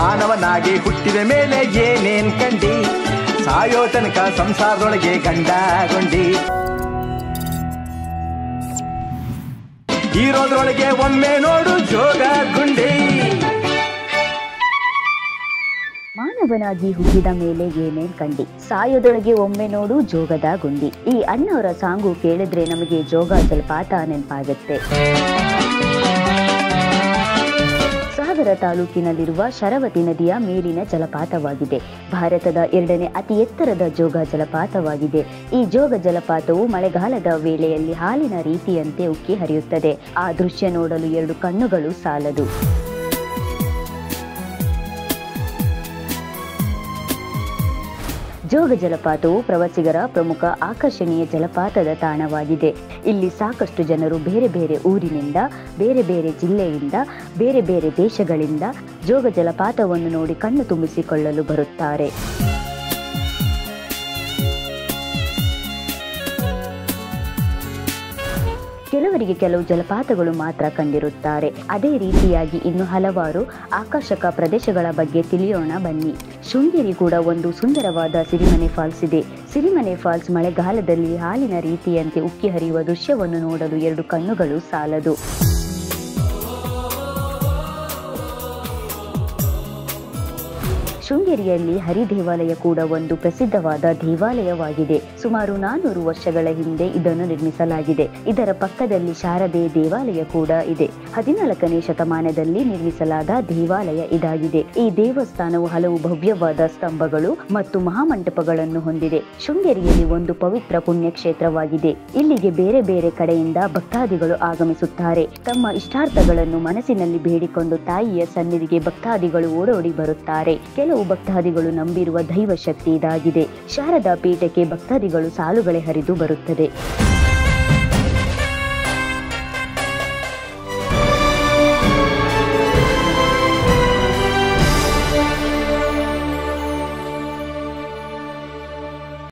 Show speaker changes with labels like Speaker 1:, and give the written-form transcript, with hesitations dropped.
Speaker 1: ಮಾನವನಾಗಿ ಹುಟ್ಟಿದ ಮೇಲೆ ಏನೇನ್ ಕಂಡಿ, ಸಾಯೋ ತನಕ ಸಂಸಾರದೊಳಗೆ ಗಂಡಗೊಂಡಿ. ಇರೋದ್ರೊಳಗೆ ಒಮ್ಮೆ ನೋಡು ಜೋಗ ಗುಂಡಿ.
Speaker 2: ಮಾನವನಾಗಿ ಹುಟ್ಟಿದ ಮೇಲೆ ಏನೇನ್ ಕಂಡಿ, ಸಾಯೋದೊಳಗೆ ಒಮ್ಮೆ ನೋಡು ಜೋಗದ ಗುಂಡಿ. ಈ ಅಣ್ಣವರ ಸಾಂಗು ಕೇಳಿದ್ರೆ ನಮಗೆ ಜೋಗ ಜಲಪಾತ ನೆನಪಾಗುತ್ತೆ. ಸಾಗರ ತಾಲೂಕಿನಲ್ಲಿರುವ ಶರಾವತಿ ನದಿಯ ಮೇಲಿನ ಜಲಪಾತವಾಗಿದೆ. ಭಾರತದ 2ನೇ ಅತಿ ಎತ್ತರದ ಜೋಗ ಜಲಪಾತವಾಗಿದೆ. ಈ ಜೋಗ ಜಲಪಾತವು ಮಳೆಗಾಲದ ವೇಳೆಯಲ್ಲಿ ಹಾಲಿನ ರೀತಿಯಂತೆ ಉಕ್ಕಿ ಹರಿಯುತ್ತದೆ. ಆ ದೃಶ್ಯ ನೋಡಲು 2 ಕಣ್ಣುಗಳು ಸಾಲದು. ಜೋಗ ಜಲಪಾತವು ಪ್ರವಾಸಿಗರ ಪ್ರಮುಖ ಆಕರ್ಷಣೀಯ ಜಲಪಾತದ ತಾಣವಾಗಿದೆ. ಇಲ್ಲಿ ಸಾಕಷ್ಟು ಜನರು ಬೇರೆ ಬೇರೆ ಊರಿನಿಂದ, ಬೇರೆ ಬೇರೆ ಜಿಲ್ಲೆಯಿಂದ, ಬೇರೆ ಬೇರೆ ದೇಶಗಳಿಂದ ಜೋಗ ಜಲಪಾತವನ್ನು ನೋಡಿ ಕಣ್ಣು ತುಂಬಿಸಿಕೊಳ್ಳಲು ಬರುತ್ತಾರೆ. ಕೆಲವರಿಗೆ ಕೆಲವು ಜಲಪಾತಗಳು ಮಾತ್ರ ಕಂಡಿರುತ್ತಾರೆ. ಅದೇ ರೀತಿಯಾಗಿ ಇನ್ನು ಹಲವಾರು ಆಕರ್ಷಕ ಪ್ರದೇಶಗಳ ಬಗ್ಗೆ ತಿಳಿಯೋಣ ಬನ್ನಿ. ಶೃಂಗೇರಿ ಕೂಡ ಒಂದು ಸುಂದರವಾದ ಸಿರಿಮನೆ ಫಾಲ್ಸ್ ಇದೆ. ಸಿರಿಮನೆ ಫಾಲ್ಸ್ ಮಳೆಗಾಲದಲ್ಲಿ ಹಾಲಿನ ರೀತಿಯಂತೆ ಉಕ್ಕಿ ಹರಿಯುವ ದೃಶ್ಯವನ್ನು ನೋಡಲು 2 ಕಣ್ಣುಗಳು ಸಾಲದು. ಶೃಂಗೇರಿಯಲ್ಲಿ ಹರಿ ದೇವಾಲಯ ಕೂಡ ಒಂದು ಪ್ರಸಿದ್ಧವಾದ ದೇವಾಲಯವಾಗಿದೆ. ಸುಮಾರು 400 ವರ್ಷಗಳ ಹಿಂದೆ ಇದನ್ನು ನಿರ್ಮಿಸಲಾಗಿದೆ. ಇದರ ಪಕ್ಕದಲ್ಲಿ ಶಾರದೆ ದೇವಾಲಯ ಕೂಡ ಇದೆ. 14ನೇ ಶತಮಾನದಲ್ಲಿ ನಿರ್ಮಿಸಲಾದ ದೇವಾಲಯ ಇದಾಗಿದೆ. ಈ ದೇವಸ್ಥಾನವು ಹಲವು ಭವ್ಯವಾದ ಸ್ತಂಭಗಳು ಮತ್ತು ಮಹಾಮಂಟಪಗಳನ್ನು ಹೊಂದಿದೆ. ಶೃಂಗೇರಿಯಲ್ಲಿ ಒಂದು ಪವಿತ್ರ ಪುಣ್ಯಕ್ಷೇತ್ರವಾಗಿದೆ. ಇಲ್ಲಿಗೆ ಬೇರೆ ಬೇರೆ ಕಡೆಯಿಂದ ಭಕ್ತಾದಿಗಳು ಆಗಮಿಸುತ್ತಾರೆ. ತಮ್ಮ ಇಷ್ಟಾರ್ಥಗಳನ್ನು ಮನಸ್ಸಿನಲ್ಲಿ ಬೇಡಿಕೊಂಡು ತಾಯಿಯ ಸನ್ನಿಧಿಗೆ ಭಕ್ತಾದಿಗಳು ಓಡೋಡಿ ಬರುತ್ತಾರೆ. ಕೆಲವು ಭಕ್ತಾದಿಗಳು ನಂಬಿರುವ ದೈವ ಶಕ್ತಿ ಇದಾಗಿದೆ. ಶಾರದಾ ಪೀಠಕ್ಕೆ ಭಕ್ತಾದಿಗಳು ಸಾಲುಗಳೇ ಹರಿದು ಬರುತ್ತದೆ.